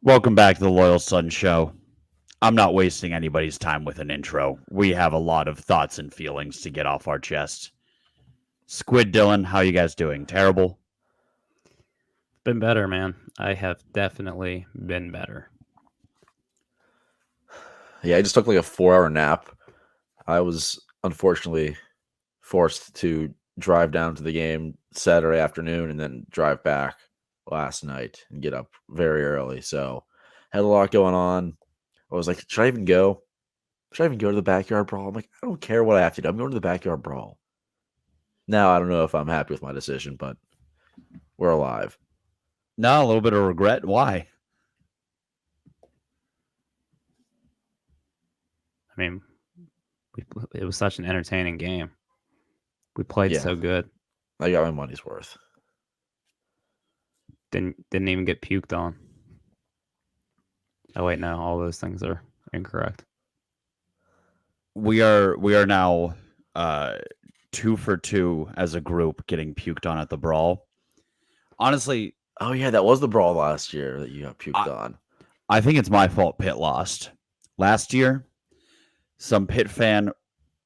Welcome back to the Loyal Sun Show. I'm not wasting anybody's time with an intro. We have a lot of thoughts and feelings to get off our chest. Squid Dylan, how you guys doing? Terrible? Been better, man. I have definitely been better. Yeah, I just took like a 4-hour nap. I was unfortunately forced to drive down to the game Saturday afternoon and then drive back last night and get up very early. So had a lot going on. I was like, should I even go? Should I even go to the Backyard Brawl? I'm like, I don't care what I have to do. I'm going to the Backyard Brawl. Now I don't know if I'm happy with my decision, but we're alive. No, a little bit of regret. Why? I mean, it was such an entertaining game. We played so good. I got my money's worth. Didn't even get puked on. Oh wait, no, all those things are incorrect. We are now 2 for 2 as a group getting puked on at the brawl. Honestly, oh yeah, that was the brawl last year that you got puked on. I think it's my fault Pitt lost. Last year, some Pitt fan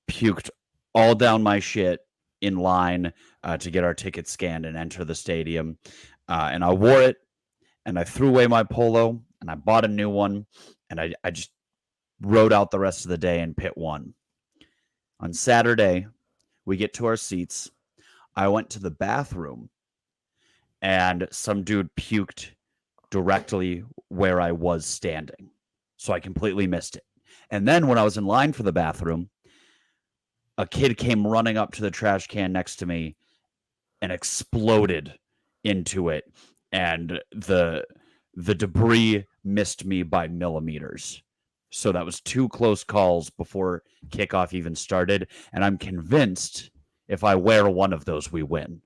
puked all down my shit in line to get our ticket scanned and enter the stadium. And I wore it, and I threw away my polo, and I bought a new one, and I just rode out the rest of the day, and Pitt won. On Saturday, we get to our seats. I went to the bathroom, and some dude puked directly where I was standing. So I completely missed it. And then when I was in line for the bathroom, a kid came running up to the trash can next to me and exploded into it. And the debris missed me by millimeters. So that was 2 close calls before kickoff even started. And I'm convinced if I wear one of those, we win.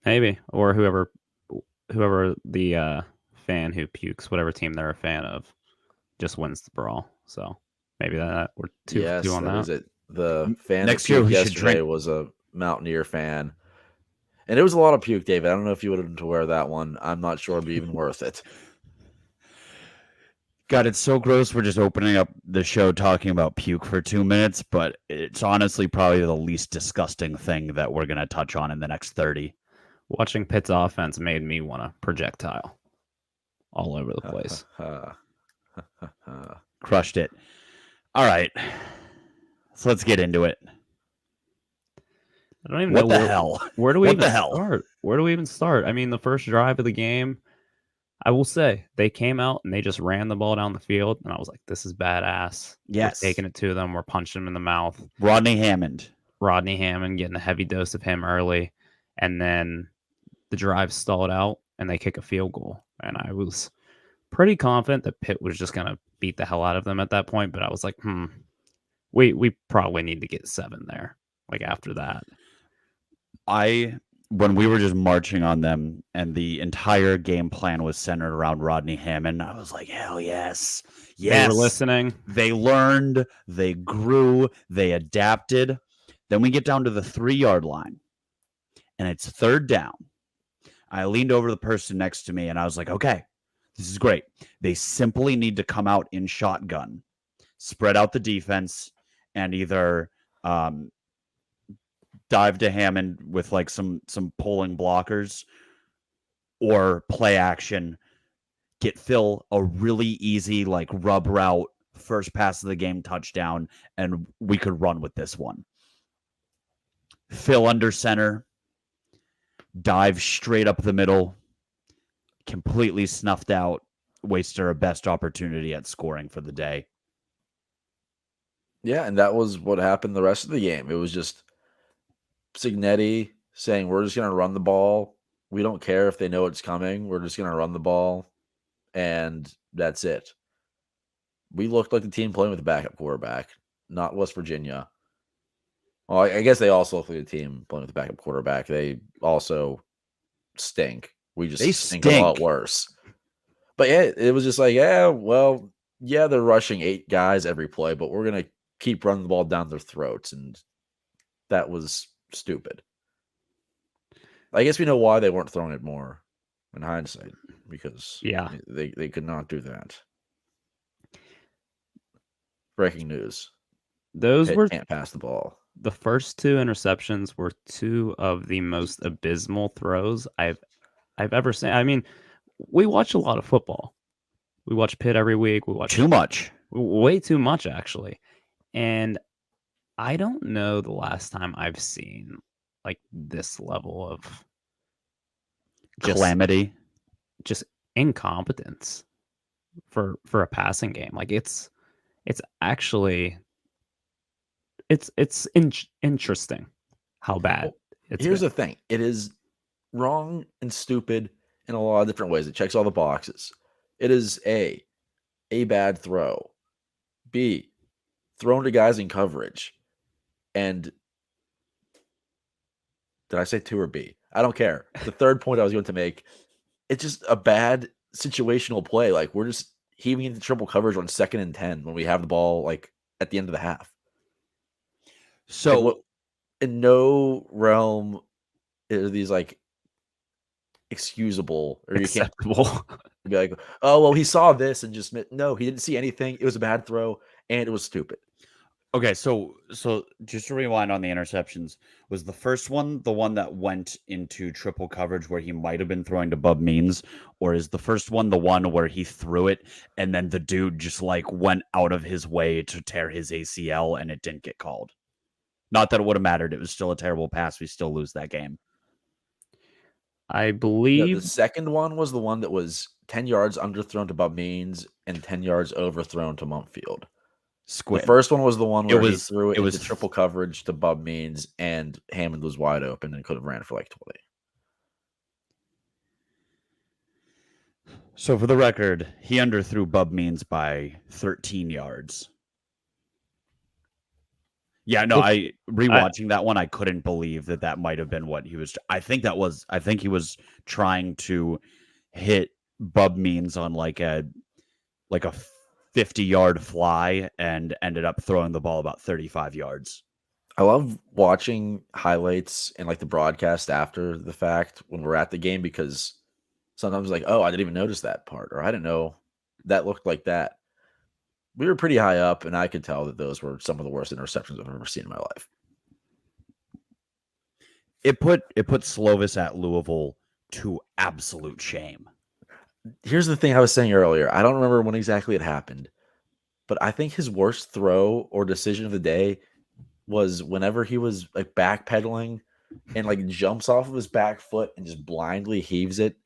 Maybe. Or whoever the fan who pukes, whatever team they're a fan of, just wins the brawl. So maybe that we're 2 for 2 on that. Was it. The fan next year yesterday was a Mountaineer fan. And it was a lot of puke, David. I don't know if you would have to wear that one. I'm not sure it'd be even worth it. God, it's so gross. We're just opening up the show talking about puke for 2 minutes, but it's honestly probably the least disgusting thing that we're going to touch on in the next 30. Watching Pitt's offense made me want to projectile all over the place. Crushed it. All right. So let's get into it. I don't even know what the hell. Where do we what even the hell? start? Where do we even start? I mean, the first drive of the game, I will say they came out and they just ran the ball down the field, and I was like, "This is badass." Yes, we're taking it to them. We're punching them in the mouth. Rodney Hammond getting a heavy dose of him early, and then the drive stalled out, and they kick a field goal. And I was pretty confident that Pitt was just gonna beat the hell out of them at that point. But I was like, we probably need to get 7 there. Like after that. When we were just marching on them and the entire game plan was centered around Rodney Hammond, I was like, hell yes. Yes. They were listening. They learned, they grew, they adapted. Then we get down to the 3-yard line and it's 3rd down. I leaned over to the person next to me and I was like, okay, this is great. They simply need to come out in shotgun, spread out the defense, and either dive to Hammond with like some pulling blockers or play action, get Phil a really easy like rub route, first pass of the game touchdown, and we could run with this one. Phil under center, dive straight up the middle, completely snuffed out, wasted our best opportunity at scoring for the day. Yeah, and that was what happened the rest of the game. It was just Cignetti saying, we're just going to run the ball. We don't care if they know it's coming. We're just going to run the ball. And that's it. We looked like the team playing with a backup quarterback, not West Virginia. Well, I guess they also look like a team playing with a backup quarterback. They also stink. We just stink a lot worse. But yeah, it was just like, they're rushing 8 guys every play, but we're going to keep running the ball down their throats. And that was stupid. I guess we know why they weren't throwing it more. in hindsight, because Yeah. they could not do that. Breaking news. Those Pitt were can't pass the ball. the first 2 interceptions were 2 of the most abysmal throws I've ever seen. I mean, we watch a lot of football. We watch Pitt every week. We watch Too much. way too much, actually. And I don't know the last time I've seen like this level of Calamity. just incompetence for a passing game. Like it's actually interesting how bad Well, it's here's been. the thing. It is wrong and stupid in a lot of different ways. It checks all the boxes. It is A bad throw. B, thrown to guys in coverage. And did I say 2 or B? I don't care. The third point I was going to make, it's just a bad situational play. Like, we're just heaving into triple coverage on 2nd and 10 when we have the ball, like, at the end of the half. So In no realm are these, like, excusable, or you can't Acceptable. be like, oh, well, he saw this and just no, he didn't see anything. It was a bad throw and it was stupid. okay, so just to rewind on the interceptions, was the first one the one that went into triple coverage where he might have been throwing to Bub Means, or is the first one the one where he threw it and then the dude just like went out of his way to tear his ACL and it didn't get called? Not that it would have mattered. It was still a terrible pass. We still lose that game. I No, believe the second one was the one that was 10 yards underthrown to Bub Means and 10 yards overthrown to Mumpfield. Squid. The first one was the one where he was- threw it it was into triple coverage to Bub Means, and Hammond was wide open and could have ran for like 20. So for the record, he underthrew Bub Means by 13 yards. Yeah, no, Look, rewatching that one, I couldn't believe that might have been what he was. I think he was trying to hit Bub Means on like a 50-yard fly and ended up throwing the ball about 35 yards. I love watching highlights and like the broadcast after the fact when we're at the game, because sometimes like, oh, I didn't even notice that part, or I didn't know that looked like that. We were pretty high up, and I could tell that those were some of the worst interceptions I've ever seen in my life. It put Slovis at Louisville to absolute shame. Here's the thing I was saying earlier. I don't remember when exactly it happened, but I think his worst throw or decision of the day was whenever he was like backpedaling and like jumps off of his back foot and just blindly heaves it.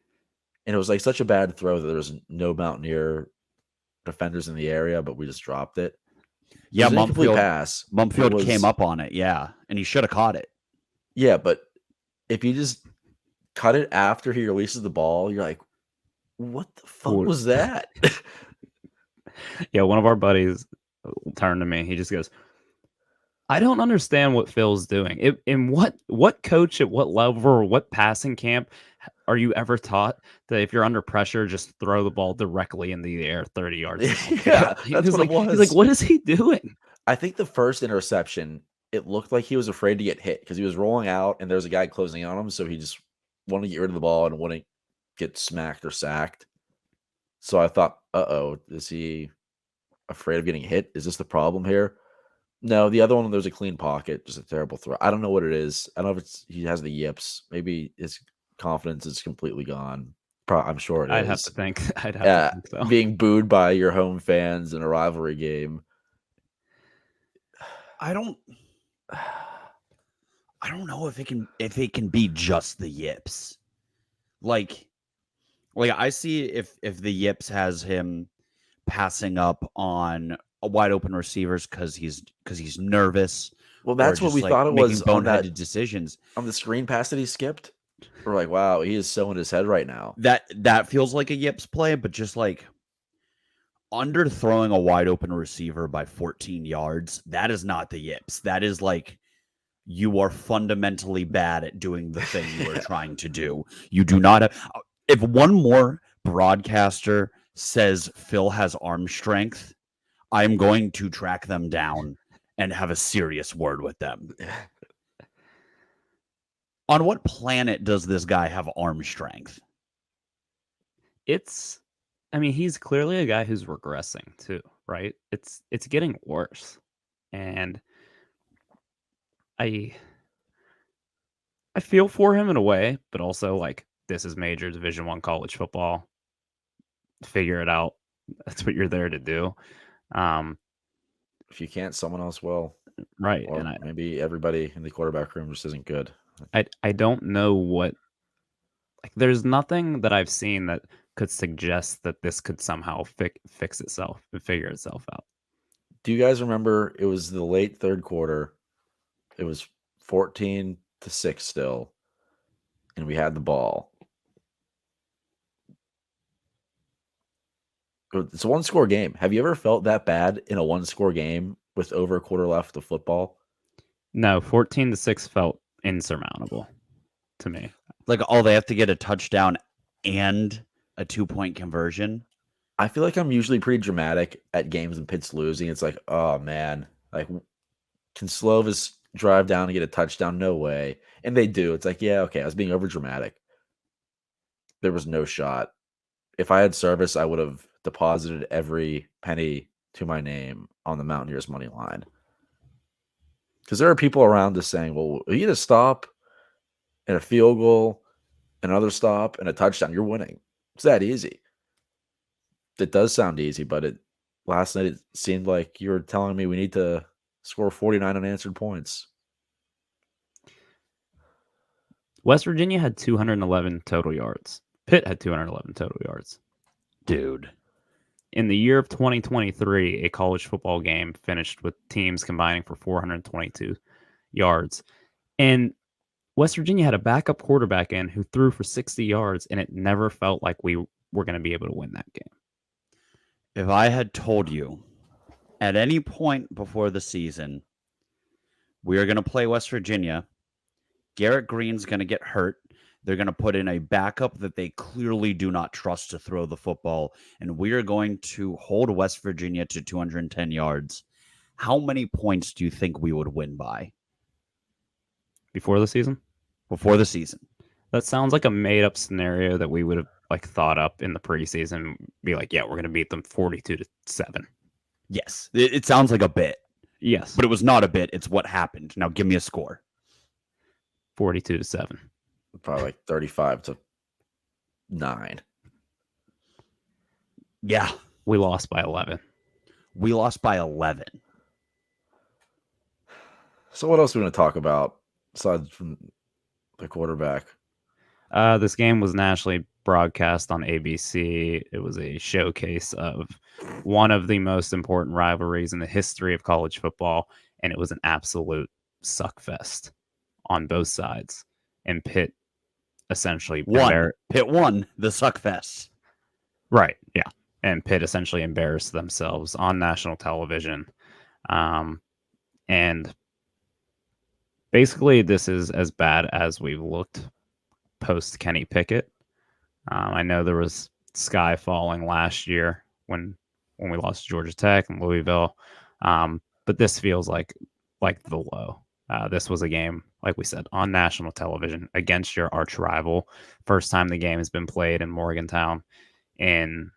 And it was like such a bad throw that there was no Mountaineer defenders in the area, but we just dropped it. Yeah, It was an incomplete pass. Mumpfield came up on it, yeah, and he should have caught it. Yeah, but if you just cut it after he releases the ball, you're like, what the fuck was that? Yeah, one of our buddies turned to me. He just goes, I don't understand what Phil's doing. In what coach at what level or what passing camp are you ever taught that if you're under pressure, just throw the ball directly in the air 30 yards? Yeah, He that's was what like, it was. He's like, what is he doing? I think the first interception, it looked like he was afraid to get hit because he was rolling out and there was a guy closing on him. So he just wanted to get rid of the ball and wouldn't get smacked or sacked. So I thought, uh-oh, is he afraid of getting hit? Is this the problem here? No, the other one, there's a clean pocket, just a terrible throw. I don't know what it is. I don't know if he has the yips. Maybe his confidence is completely gone. I'm sure it is. I'd have to think. I'd have to think so. Being booed by your home fans in a rivalry game. I don't know if it can be just the yips. Like I see if the yips has him passing up on a wide open receivers because he's nervous. Well, that's what we thought it was on that decisions on the screen pass that he skipped. We're like, wow, he is so in his head right now. That feels like a yips play, but just like underthrowing a wide open receiver by 14 yards, that is not the yips. That is like you are fundamentally bad at doing the thing you are trying to do. You do not have. If one more broadcaster says Phil has arm strength, I'm going to track them down and have a serious word with them. On what planet does this guy have arm strength? he's clearly a guy who's regressing too, right? It's getting worse. And I feel for him in a way, but also like this is major Division 1 college football. Figure it out. That's what you're there to do. If you can't, someone else will. Right. Or And maybe everybody in the quarterback room just isn't good. I don't know what, like, there's nothing that I've seen that could suggest that this could somehow fix itself and figure itself out. Do you guys remember it was the late third quarter? It was 14-6 still, and we had the ball. It's a one-score game. Have you ever felt that bad in a one-score game with over a quarter left of football? No, 14-6 felt insurmountable to me. Like, oh, they have to get a touchdown and a 2-point conversion. I feel like I'm usually pretty dramatic at games and Pitt's losing. It's like, oh man, like, can Slovis drive down and get a touchdown? No way. And they do. It's like, yeah, okay, I was being over dramatic. There was no shot. If I had service, I would have deposited every penny to my name on the Mountaineers money line. Because there are people around us saying, well, you get a stop and a field goal, another stop and a touchdown, you're winning. It's that easy. It does sound easy, but last night it seemed like you were telling me we need to score 49 unanswered points. West Virginia had 211 total yards. Pitt had 211 total yards. Dude. In the year of 2023, a college football game finished with teams combining for 422 yards. And West Virginia had a backup quarterback in who threw for 60 yards, and it never felt like we were going to be able to win that game. If I had told you at any point before the season, we are going to play West Virginia, Garrett Green's going to get hurt, they're going to put in a backup that they clearly do not trust to throw the football, and we are going to hold West Virginia to 210 yards, how many points do you think we would win by? Before the season? Before the season. That sounds like a made-up scenario that we would have like thought up in the preseason. Be like, yeah, we're going to beat them 42-7. Yes, it sounds like a bit. Yes, but it was not a bit. It's what happened. Now give me a score. 42-7. Probably like 35-9. Yeah, we lost by 11. We lost by 11. So what else are we going to talk about aside from the quarterback? This game was nationally broadcast on ABC. It was a showcase of one of the most important rivalries in the history of college football, and it was an absolute suckfest on both sides. And Pitt essentially Pitt won the suckfest. Right, yeah. And Pitt essentially embarrassed themselves on national television. And basically, this is as bad as we've looked post Kenny Pickett. I know there was sky falling last year when we lost to Georgia Tech and Louisville, but this feels like the low. This was a game, like we said, on national television against your arch rival. First time the game has been played in Morgantown in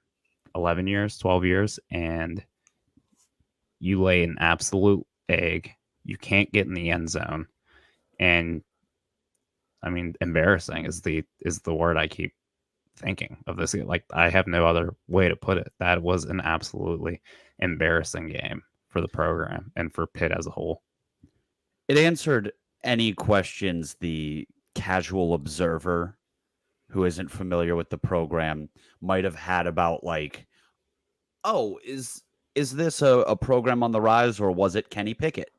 11 years, 12 years, and you lay an absolute egg. You can't get in the end zone, and I mean, embarrassing is the word I keep thinking of this. Like, I have no other way to put it. That was an absolutely embarrassing game for the program and for Pitt as a whole. It answered any questions the casual observer who isn't familiar with the program might have had about, like, oh, is this a program on the rise, or was it Kenny Pickett?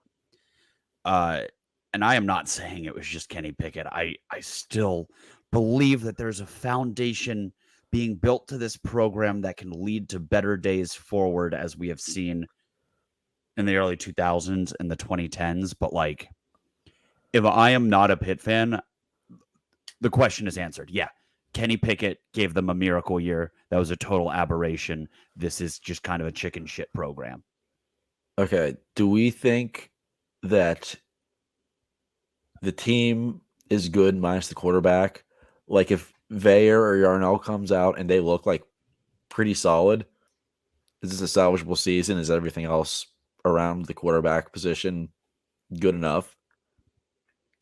And I am not saying it was just Kenny Pickett. I still believe that there's a foundation being built to this program that can lead to better days forward, as we have seen in the early 2000s and the 2010s. But, like, if I am not a Pitt fan, the question is answered. Yeah, Kenny Pickett gave them a miracle year. That was a total aberration. This is just kind of a chicken shit program. Okay, do we think that the team is good minus the quarterback? Like, if Veyer or Yarnell comes out and they look like pretty solid, is this a salvageable season? Is everything else around the quarterback position good enough?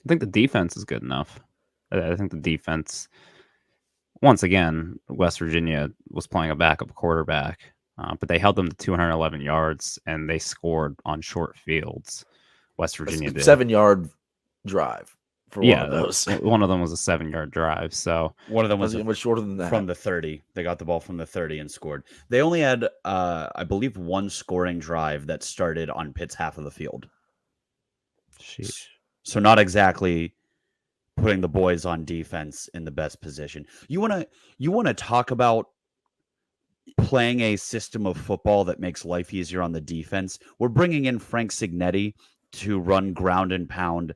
I think the defense is good enough. I think the defense, once again, West Virginia was playing a backup quarterback, but they held them to 211 yards and they scored on short fields. West Virginia did. 7-yard drive for one of those. One of them was a 7-yard drive. So one of them was much shorter than that. From the 30. They got the ball from the 30 and scored. They only had, I believe, one scoring drive that started on Pitt's half of the field. Sheesh. So not exactly putting the boys on defense in the best position. You want to talk about playing a system of football that makes life easier on the defense? We're bringing in Frank Cignetti to run ground and pound,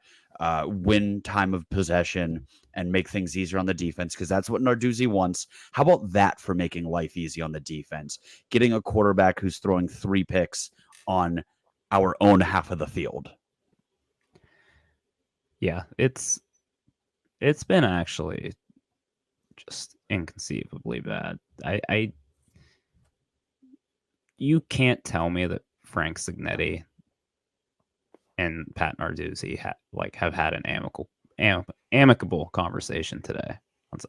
win time of possession, and make things easier on the defense, because that's what Narduzzi wants. How about that for making life easy on the defense? Getting a quarterback who's throwing 3 picks on our own half of the field. Yeah, it's been actually just inconceivably bad. You can't tell me that Frank Cignetti and Pat Narduzzi have had an amicable conversation today.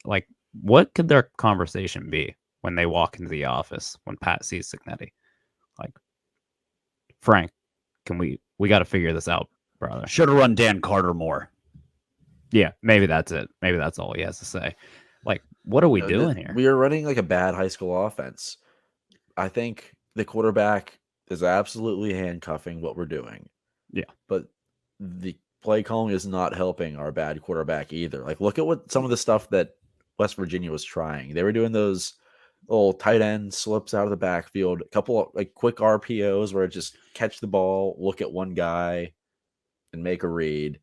Like, what could their conversation be when they walk into the office when Pat sees Cignetti? Like, Frank, we got to figure this out, brother. Should have run Dan Carter more. Yeah, maybe that's it. Maybe that's all he has to say. Like, what are we doing here? We are running like a bad high school offense. I think the quarterback is absolutely handcuffing what we're doing. Yeah. But the play calling is not helping our bad quarterback either. Like, look at what some of the stuff that West Virginia was trying. They were doing those little tight end slips out of the backfield, a couple of like quick RPOs where it just catch the ball, look at one guy, and make a read.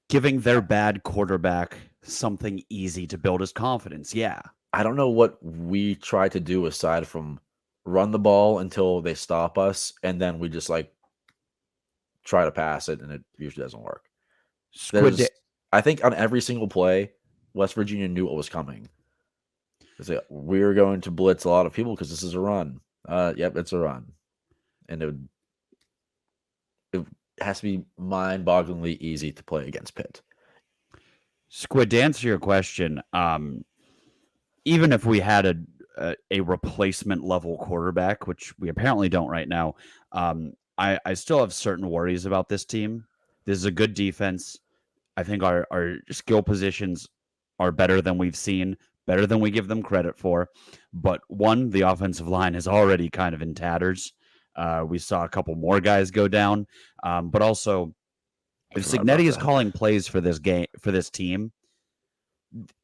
Giving their bad quarterback something easy to build his confidence. Yeah. I don't know what we try to do aside from run the ball until they stop us, and then we just like try to pass it, and it usually doesn't work. I think on every single play, West Virginia knew what was coming. Like, we're going to blitz a lot of people because this is a run. Yep, it's a run. And it has to be mind-bogglingly easy to play against Pitt. Squid, to answer your question, even if we had a replacement level quarterback, which we apparently don't right now, I still have certain worries about this team. This is a good defense. I think our skill positions are better than we've seen, better than we give them credit for. But one, the offensive line is already kind of in tatters. We saw a couple more guys go down, but also if Cignetti is calling plays for this game, for this team,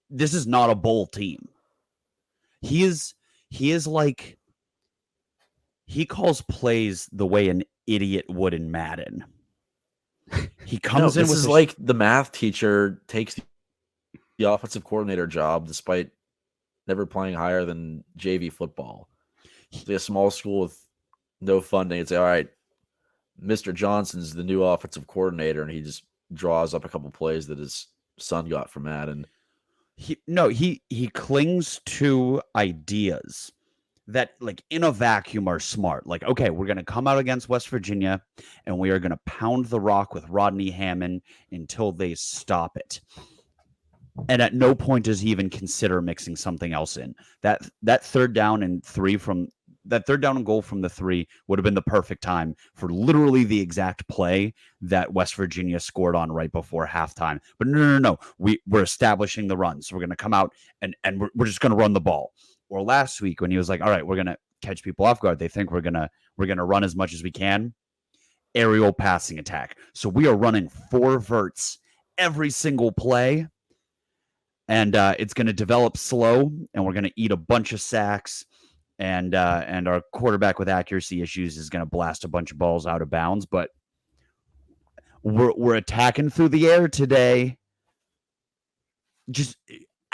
this is not a bowl team. He calls plays the way an idiot would in Madden. He comes in with like the math teacher takes the offensive coordinator job despite never playing higher than JV football. It's a small school with no funding. It's all right, Mr. Johnson's the new offensive coordinator, and he just draws up a couple plays that his son got from Madden. He clings to ideas that, like, in a vacuum are smart. Like, okay, we're going to come out against West Virginia and we are going to pound the rock with Rodney Hammond until they stop it. And at no point does he even consider mixing something else in. That third down and goal from the 3 would have been the perfect time for literally the exact play that West Virginia scored on right before halftime. But no. We're establishing the run. So we're going to come out and we're just going to run the ball. Or last week when he was like, all right, we're going to catch people off guard. They think we're going to run as much as we can. Aerial passing attack. So we are running 4 verts every single play. And it's going to develop slow, and we're going to eat a bunch of sacks. And our quarterback with accuracy issues is going to blast a bunch of balls out of bounds. But we're attacking through the air today. Just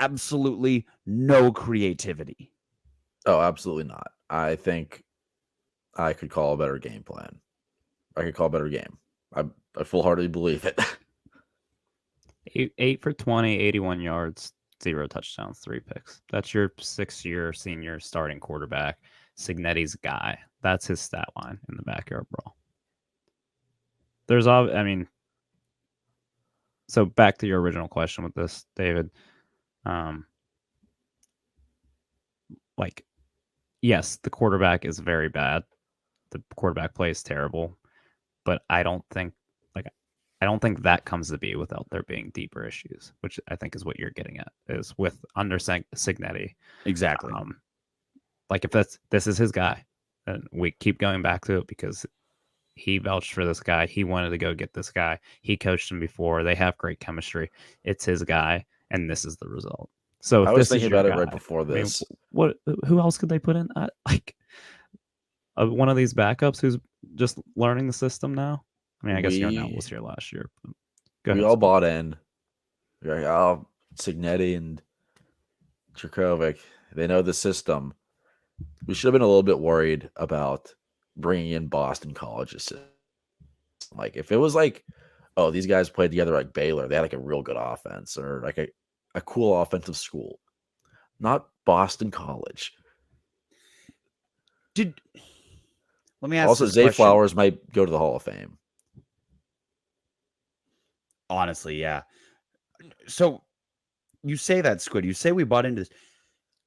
absolutely no creativity. Oh, absolutely not. I think I could call a better game plan. I could call a better game. I full-heartedly believe it. 8 for 20, 81 yards, 0 touchdowns, 3 picks. That's your 6-year senior starting quarterback, Cignetti's guy. That's his stat line in the Backyard Brawl. So back to your original question with this, David. Yes, the quarterback is very bad. The quarterback play is terrible, but I don't think that comes to be without there being deeper issues, which I think is what you're getting at, is with under Cignetti. Exactly. If this is his guy, and we keep going back to it because he vouched for this guy. He wanted to go get this guy. He coached him before. They have great chemistry. It's his guy, and this is the result. So if I was this is thinking your about it guy, right before this. Who else could they put in? One of these backups who's just learning the system now. I mean, I guess Yarnell was here last year. But go we ahead, all Scott. bought in. We're like, oh, Cignetti and Jukovec, they know the system. We should have been a little bit worried about bringing in Boston College's system. Like, if it was like, oh, these guys played together like Baylor, they had like a real good offense or like a cool offensive school. Not Boston College. Let me ask Also, this Zay question. Flowers might go to the Hall of Fame. Honestly, yeah. So you say that, Squid. You say we bought into this.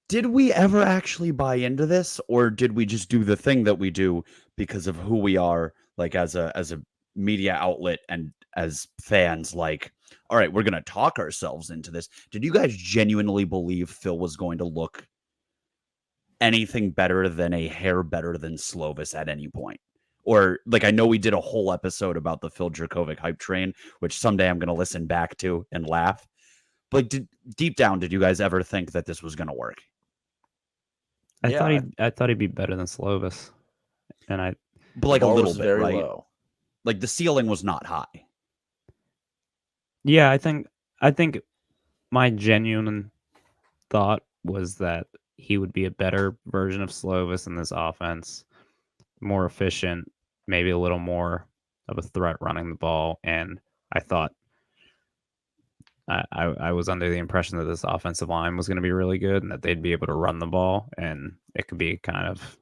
Did we ever actually buy into this, or did we just do the thing that we do because of who we are, like as a media outlet and as fans? Like, all right, we're gonna talk ourselves into this. Did you guys genuinely believe Phil was going to look anything better than a hair better than Slovis at any point? Or like, I know we did a whole episode about the Phil Jukovec hype train, which someday I'm gonna listen back to and laugh. But deep down, did you guys ever think that this was gonna work? I thought he'd be better than Slovis, but like a little bit, very right? low. Like the ceiling was not high. Yeah, I think my genuine thought was that he would be a better version of Slovis in this offense, more efficient, maybe a little more of a threat running the ball, and I thought I was under the impression that this offensive line was going to be really good and that they'd be able to run the ball and it could be kind of,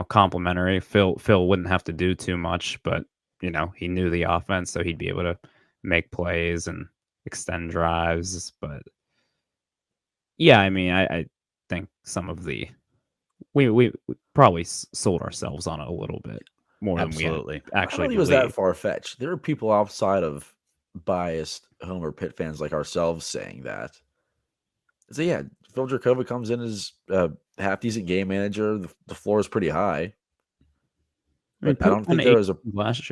complementary. Phil wouldn't have to do too much, but he knew the offense, so he'd be able to make plays and extend drives. But yeah, I mean, I think some of we probably sold ourselves on it a little bit more Absolutely. than we actually I don't think it was that far fetched. There are people outside of biased Homer Pitt fans like ourselves saying that. So yeah, Phil Jukovec comes in as a half decent game manager. The floor is pretty high. But I don't think there was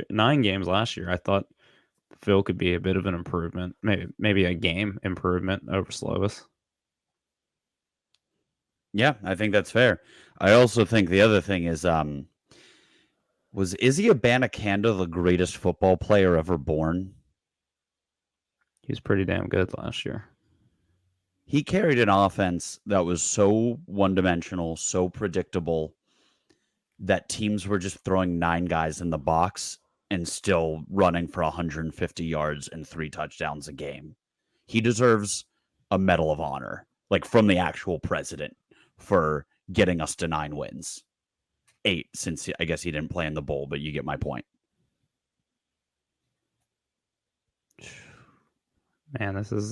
9 games last year. I thought Phil could be a bit of an improvement, maybe a game improvement over Slovis. Yeah, I think that's fair. I also think the other thing is, was Izzy Abanikanda the greatest football player ever born? He was pretty damn good last year. He carried an offense that was so one-dimensional, so predictable, that teams were just throwing 9 guys in the box and still running for 150 yards and 3 touchdowns a game. He deserves a Medal of Honor, like from the actual president, for getting us to 9 wins. 8, since I guess he didn't play in the bowl, but you get my point. Man, this is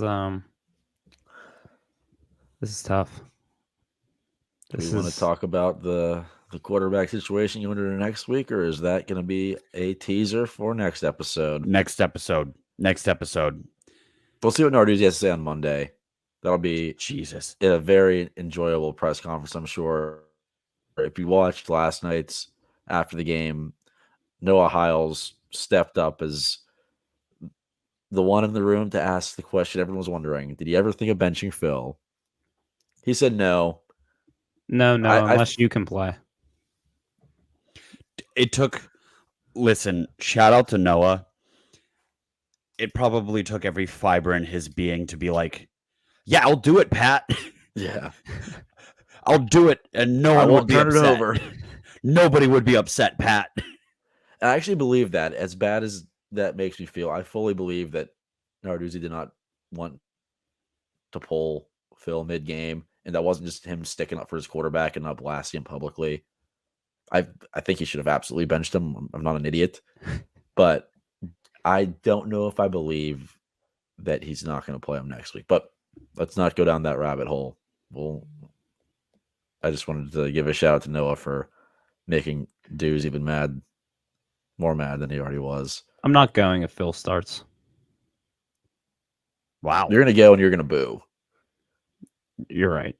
tough. Do we want to talk about the quarterback situation going into next week, or is that going to be a teaser for next episode? Next episode. We'll see what Narduzzi has to say on Monday. That'll be a very enjoyable press conference, I'm sure. If you watched last night's after the game, Noah Hiles stepped up as the one in the room to ask the question everyone was wondering. Did he ever think of benching Phil? He said no. No, unless you can play. Listen, shout out to Noah. It probably took every fiber in his being to be like, yeah, I'll do it, Pat. Yeah. I'll do it, and no one would be turn upset. it over. Nobody would be upset, Pat. I actually believe that. As bad as that makes me feel, I fully believe that Narduzzi did not want to pull Phil mid-game, and that wasn't just him sticking up for his quarterback and not blasting him publicly. I think he should have absolutely benched him. I'm not an idiot, but I don't know if I believe that he's not going to play him next week. But let's not go down that rabbit hole. I just wanted to give a shout out to Noah for making Dews even more mad than he already was. I'm not going if Phil starts. Wow. You're going to go and you're going to boo. You're right.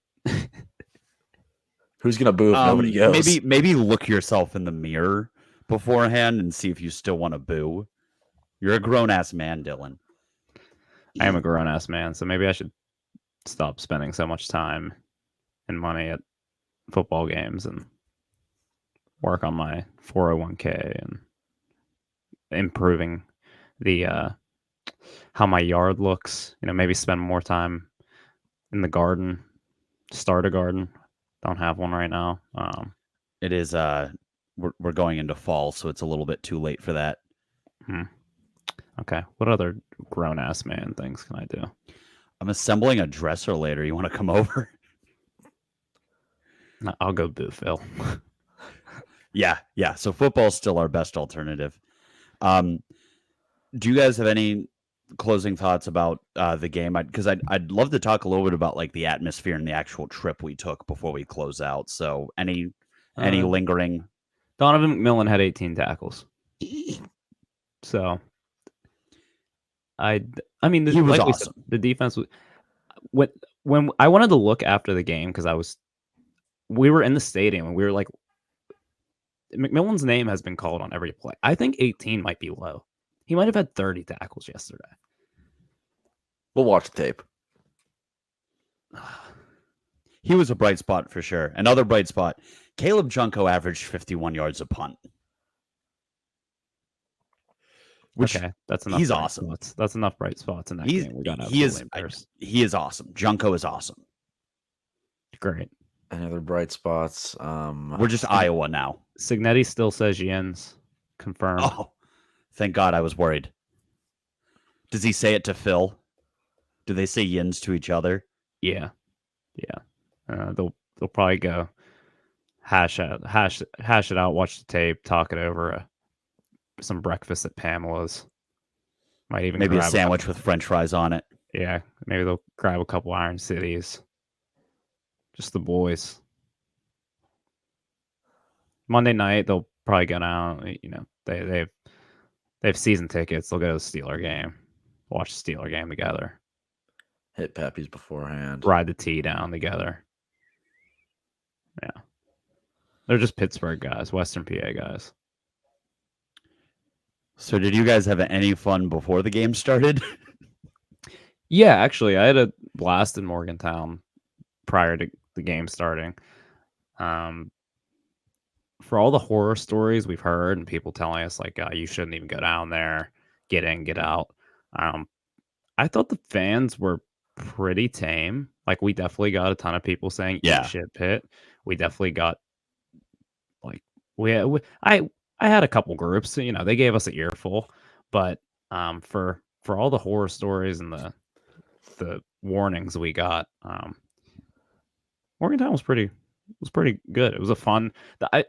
Who's going to boo if nobody goes? Maybe look yourself in the mirror beforehand and see if you still want to boo. You're a grown-ass man, Dylan. I am a grown-ass man, so maybe I should stop spending so much time and money at football games and work on my 401k and improving the how my yard looks. Maybe spend more time in the garden, start a garden. Don't have one right now. It is we're going into fall, so it's a little bit too late for that. Okay. What other grown ass man things can I do? I'm assembling a dresser later. You want to come over? I'll go boo Phil. Yeah. So football's still our best alternative. Do you guys have any closing thoughts about the game? Because I'd love to talk a little bit about like the atmosphere and the actual trip we took before we close out. So any lingering? Donovan McMillan had 18 tackles. So I mean, he was like awesome. Said, the defense was when I wanted to look after the game because we were in the stadium and we were like, McMillan's name has been called on every play. I think 18 might be low. He might have had 30 tackles yesterday. We'll watch the tape. He was a bright spot for sure. Another bright spot. Caleb Junko averaged 51 yards a punt. Okay, that's enough. He's awesome. Spots. That's enough bright spots in that game. We got he is awesome. Junko is awesome. Great. Any other bright spots? We're just Iowa now. Cignetti still says Yens. Confirmed. Oh, thank God. I was worried. Does he say it to Phil? Do they say Yins to each other? Yeah. They'll probably go hash it out, watch the tape, talk it over. Some breakfast at Pamela's. Might even maybe a sandwich with French fries on it. Yeah, maybe they'll grab a couple Iron Cities. Just the boys. Monday night they'll probably go down. They have season tickets. They'll go to the Steeler game, watch the Steeler game together. Hit Pepe's beforehand. Ride the T down together. Yeah, they're just Pittsburgh guys, Western PA guys. So did you guys have any fun before the game started? Yeah, actually, I had a blast in Morgantown prior to the game starting. For all the horror stories we've heard and people telling us like you shouldn't even go down there, get in, get out. I thought the fans were pretty tame. Like we definitely got a ton of people saying "Eat shit, Pitt." We definitely got like I had a couple groups, they gave us an earful, but for all the horror stories and the warnings we got, Morgantown was pretty good. It was a fun.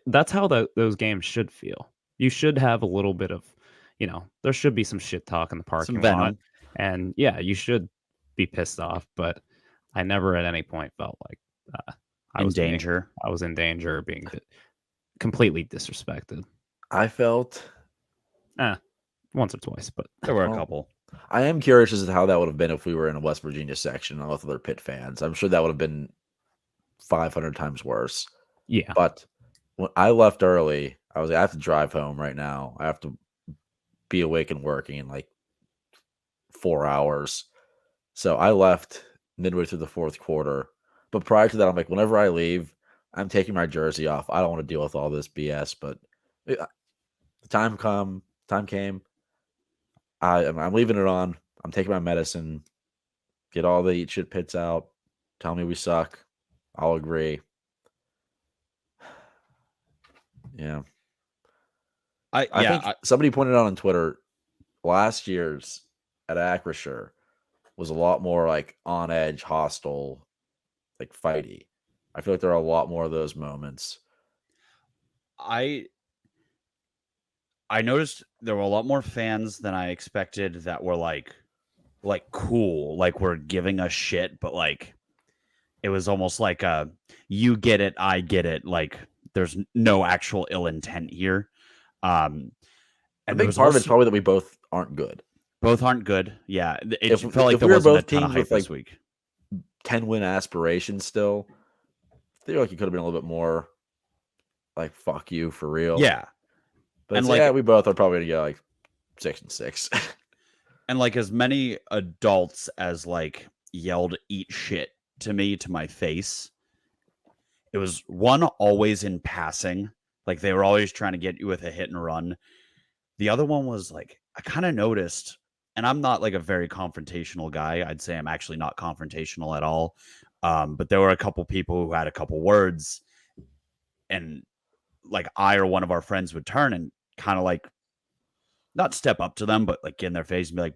That's how those games should feel. You should have a little bit of, there should be some shit talk in the parking lot, and yeah, you should be pissed off. But I never at any point felt like I was in danger of being completely disrespected. I felt once or twice, but there were a couple. I am curious as to how that would have been if we were in a West Virginia section with other Pitt fans. I'm sure that would have been 500 times worse. Yeah. But when I left early, I was like, I have to drive home right now. I have to be awake and working in like 4 hours. So I left midway through the fourth quarter. But prior to that, I'm like, whenever I leave, I'm taking my jersey off. I don't want to deal with all this BS. But the time came. I'm leaving it on. I'm taking my medicine. Get all the eat shit pits out. Tell me we suck. I'll agree. Yeah. I think somebody pointed out on Twitter last year's at Acrisure, was a lot more like on edge, hostile, like fighty. I feel like there are a lot more of those moments. I noticed there were a lot more fans than I expected that were like cool, like were giving us shit, but like it was almost like a you get it, I get it. Like there's no actual ill intent here. A And there big was part of it's also, probably that we both aren't good. both aren't good. Yeah, it If felt like if there we were wasn't a both ton of teams hype with like this week. 10-win aspirations still, I feel like it could have been a little bit more like fuck you for real. Yeah, But and it's, like yeah, we both are probably gonna go like 6-6. and like as many adults as like yelled "eat shit" to me to my face. It was one always in passing, like they were always trying to get you with a hit and run. The other one was like I kind of noticed, and I'm not like a very confrontational guy. I'd say I'm actually not confrontational at all. But there were a couple people who had a couple words, and like I or one of our friends would turn and kind of like not step up to them, but like get in their face and be like,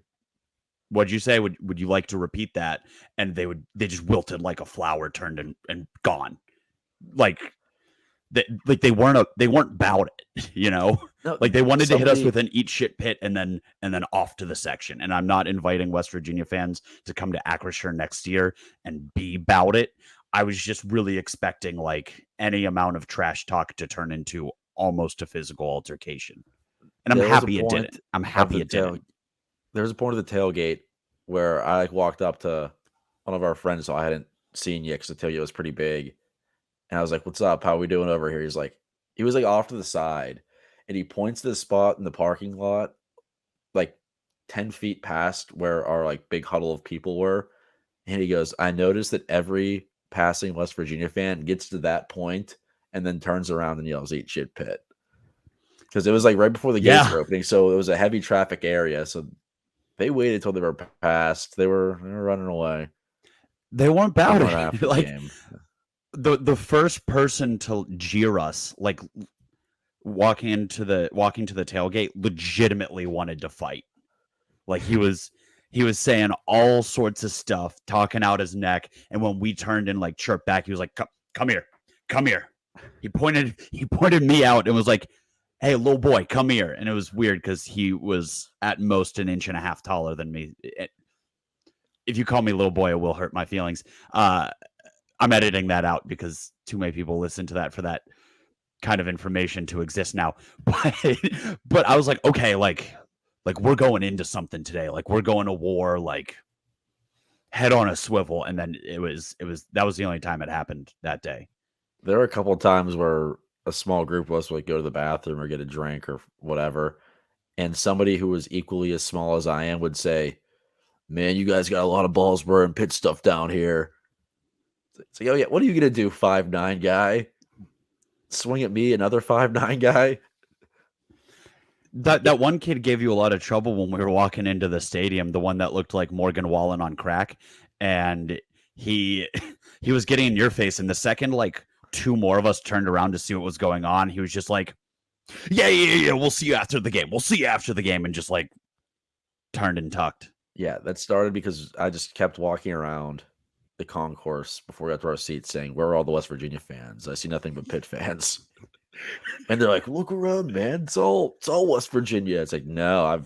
"What'd you say? Would you like to repeat that?" And they just wilted like a flower, turned and gone. Like they weren't about it, you know. No, Like they wanted to hit us somebody- with an eat shit pit and then off to the section. And I'm not inviting West Virginia fans to come to Acrisure next year and be about it. I was just really expecting like any amount of trash talk to turn into almost a physical altercation. And I'm there was a happy it point didn't. I'm of happy the it didn't. There was a point of the tailgate where I like walked up to one of our friends who I hadn't seen yet because the tailgate was pretty big. And I was like, "What's up? How we doing over here?" He was like off to the side, and he points to the spot in the parking lot, like 10 feet past where our like big huddle of people were. And he goes, "I noticed that every passing West Virginia fan gets to that point and then turns around and yells, 'Eat shit, Pitt.'" Because it was like right before the gates Yeah. were opening, so it was a heavy traffic area. So they waited till they were passed. They were running away. They weren't They about weren't it. after the Like game. the first person to jeer us, like walking to the tailgate, legitimately wanted to fight. Like he was saying all sorts of stuff, talking out his neck, and when we turned and like chirped back, he was like, come here, come here." He pointed me out and was like, "Hey, little boy, come here." And it was weird because he was at most an inch and a half taller than me. If you call me little boy, it will hurt my feelings. I'm editing that out because too many people listen to that for that kind of information to exist now. But I was like, okay, like we're going into something today. Like we're going to war, like head on a swivel. And then that was the only time it happened that day. There were a couple of times where a small group of us would go to the bathroom or get a drink or whatever, and somebody who was equally as small as I am would say, "Man, you guys got a lot of balls wearing pit stuff down here." It's like, "Oh yeah, what are you gonna do, 5'9" guy? Swing at me, another 5'9" guy?" That one kid gave you a lot of trouble when we were walking into the stadium, the one that looked like Morgan Wallen on crack. And he was getting in your face. And the second like two more of us turned around to see what was going on, he was just like, yeah, we'll see you after the game. We'll see you after the game. And just like turned and tucked. Yeah, that started because I just kept walking around the concourse before we got to our seats saying, "Where are all the West Virginia fans? I see nothing but Pitt fans." And they're like, "Look around, man. It's all West Virginia." It's like, no,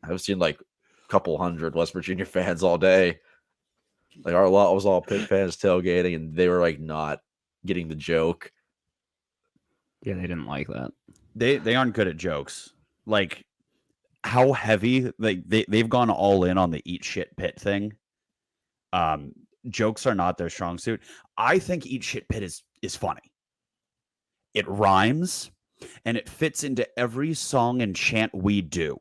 I've seen like a couple hundred West Virginia fans all day. Like our lot was all Pitt fans tailgating, and they were like not getting the joke. Yeah, they didn't like that. They aren't good at jokes. Like how heavy, like they've gone all in on the eat shit pit thing. Jokes are not their strong suit. I think eat shit pit is funny. It rhymes and it fits into every song and chant we do.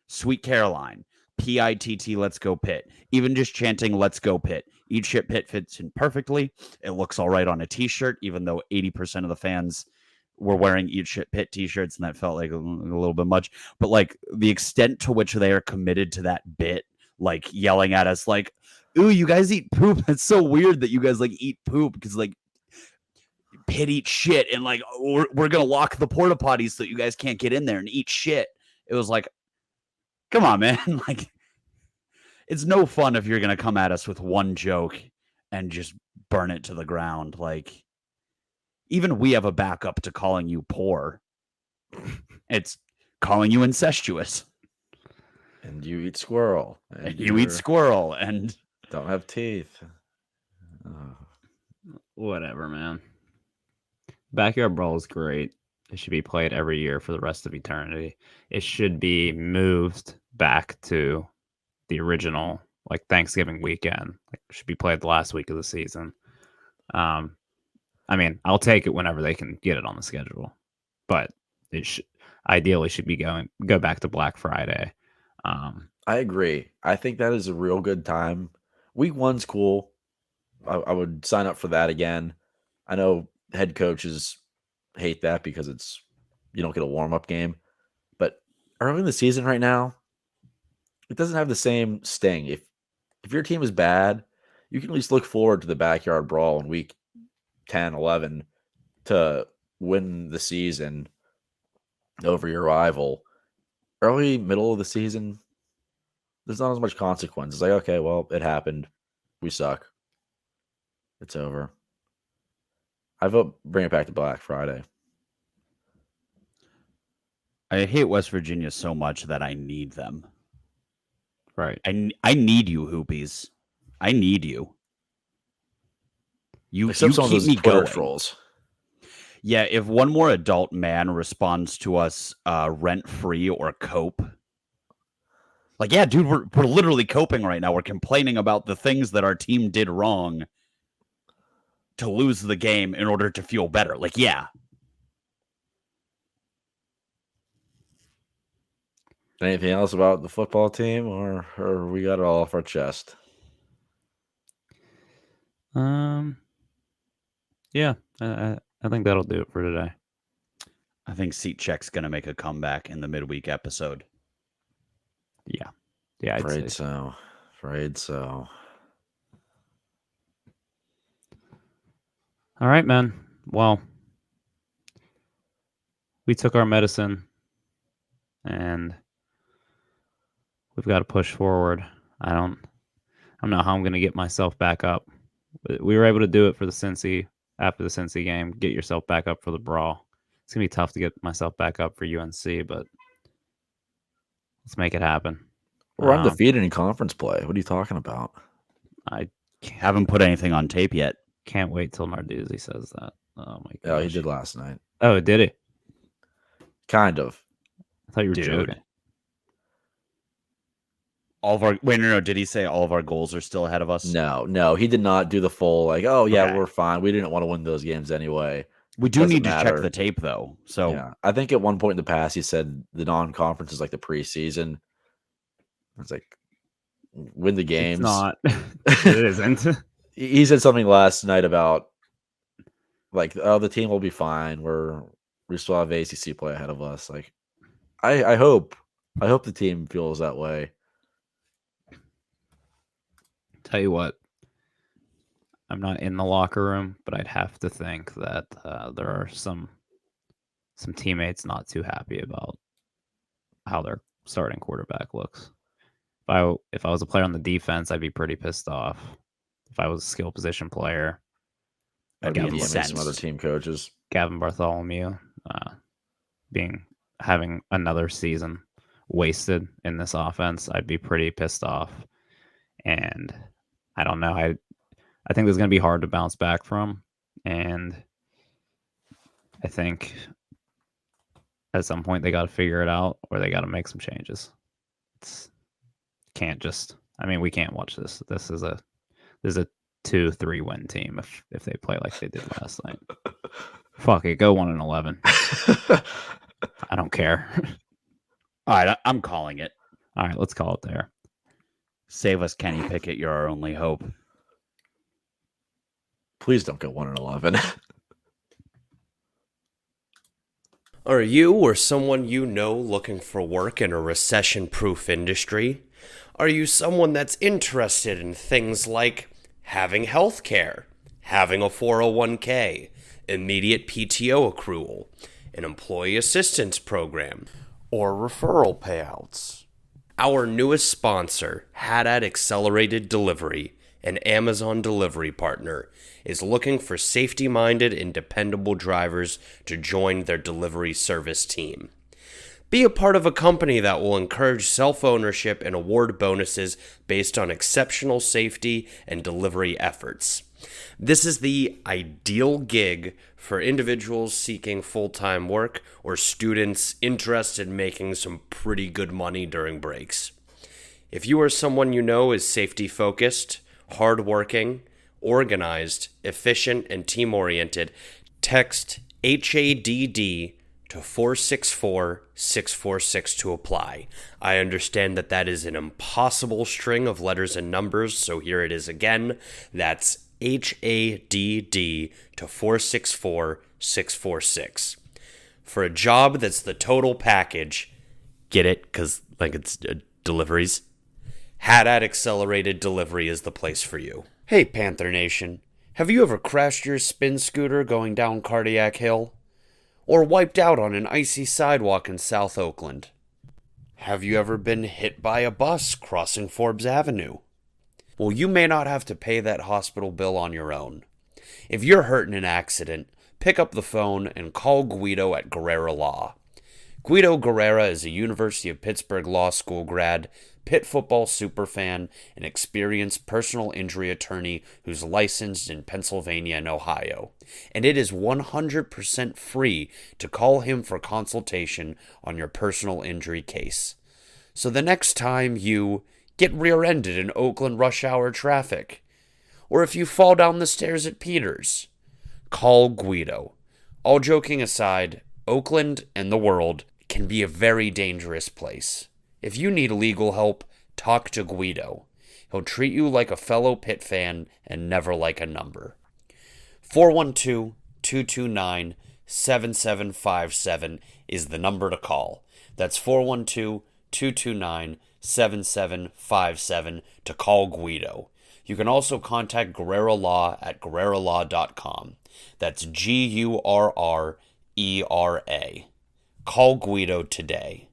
Sweet Caroline, PITT, let's go Pitt. Even just chanting let's go Pitt. Eat shit pit fits in perfectly. It looks all right on a t-shirt, even though 80% of the fans were wearing eat shit pit t-shirts, and that felt like a little bit much. But like the extent to which they are committed to that bit, like yelling at us like, "Ooh, you guys eat poop." It's so weird that you guys like eat poop because like Pitt eat shit, and like we're gonna lock the porta potties so you guys can't get in there and eat shit. It was like, come on, man. Like it's no fun if you're going to come at us with one joke and just burn it to the ground. Like, even we have a backup to calling you poor. It's calling you incestuous. And you eat squirrel. And you eat squirrel and don't have teeth. Whatever, man. Backyard Brawl is great. It should be played every year for the rest of eternity. It should be moved back to the original, like Thanksgiving weekend. Like, it should be played the last week of the season. I mean, I'll take it whenever they can get it on the schedule, but it ideally should be go back to Black Friday. I agree. I think that is a real good time. Week 1's cool. I would sign up for that again. I know head coaches hate that because you don't get a warm-up game. But early in the season right now, it doesn't have the same sting. If your team is bad, you can at least look forward to the Backyard Brawl in week 10, 11 to win the season over your rival. Early, middle of the season, there's not as much consequence. It's like, okay, well, it happened. We suck. It's over. I vote bring it back to Black Friday. I hate West Virginia so much that I need them. Right. I need you, Hoopies. I need you. You Except some of keep those me Twitter going. trolls. Yeah, if one more adult man responds to us rent-free or cope. Like, yeah, dude, we're literally coping right now. We're complaining about the things that our team did wrong to lose the game in order to feel better. Like, yeah. Anything else about the football team, or we got it all off our chest? Yeah, I think that'll do it for today. I think Seat Check's going to make a comeback in the midweek episode. Yeah, I'd Afraid say so. Afraid so. All right, man. Well, we took our medicine, and we've got to push forward. I don't know how I'm going to get myself back up. We were able to do it for the Cincy after the Cincy game. Get yourself back up for the Brawl. It's going to be tough to get myself back up for UNC, but let's make it happen. We're undefeated in conference play. What are you talking about? I haven't put anything on tape yet. Can't wait till Narduzzi says that. Oh, my God. Oh, he did last night. Oh, did he? Kind of. I thought you were joking. No, did he say all of our goals are still ahead of us? No, he did not do the full, like, oh, yeah, Okay. we're fine. We didn't want to win those games anyway. We do Doesn't need to matter. check the tape, though. So yeah, I think at one point in the past, he said the non-conference is like the preseason. It's like, win the games. It's not. It isn't. He said something last night about, like, oh, the team will be fine. We still have ACC play ahead of us. Like, I hope the team feels that way. Tell you what, I'm not in the locker room, but I'd have to think that there are some teammates not too happy about how their starting quarterback looks. If I was a player on the defense, I'd be pretty pissed off. If I was a skill position player, I'd be Gavin DMing some other team coaches. Gavin Bartholomew having another season wasted in this offense, I'd be pretty pissed off. And I don't know. I think this is going to be hard to bounce back from. And I think at some point they got to figure it out, or they got to make some changes. We can't watch this. This is a 2-3 win team if they play like they did last night. Fuck it, go 1-11. I don't care. All right, I'm calling it. All right, let's call it there. Save us, Kenny Pickett. You're our only hope. Please don't go 1-11. Are you or someone you know looking for work in a recession-proof industry? Are you someone that's interested in things like having health care, having a 401k, immediate PTO accrual, an employee assistance program, or referral payouts? Our newest sponsor, Haddad Accelerated Delivery, an Amazon delivery partner, is looking for safety-minded and dependable drivers to join their delivery service team. Be a part of a company that will encourage self-ownership and award bonuses based on exceptional safety and delivery efforts. This is the ideal gig for individuals seeking full-time work or students interested in making some pretty good money during breaks. If you or someone you know is safety-focused, hardworking, organized, efficient, and team-oriented, text HADD to 464-646 to apply. I understand that is an impossible string of letters and numbers, so here it is again. That's HADD to 464-646. For a job that's the total package, get it? Because, it's deliveries. Haddad Accelerated Delivery is the place for you. Hey, Panther Nation. Have you ever crashed your spin scooter going down Cardiac Hill? Or wiped out on an icy sidewalk in South Oakland? Have you ever been hit by a bus crossing Forbes Avenue? Well, you may not have to pay that hospital bill on your own. If you're hurt in an accident, pick up the phone and call Guido at Gurrera Law. Guido Gurrera is a University of Pittsburgh Law School grad, Pitt football superfan, and experienced personal injury attorney who's licensed in Pennsylvania and Ohio. And it is 100% free to call him for consultation on your personal injury case. So the next time you get rear-ended in Oakland rush hour traffic, or if you fall down the stairs at Peters, call Guido. All joking aside, Oakland and the world can be a very dangerous place. If you need legal help, talk to Guido. He'll treat you like a fellow Pitt fan and never like a number. 412-229-7757 is the number to call. That's 412-229-7757 to call Guido. You can also contact Gurrera Law at gurreralaw.com. That's Gurrera. Call Guido today.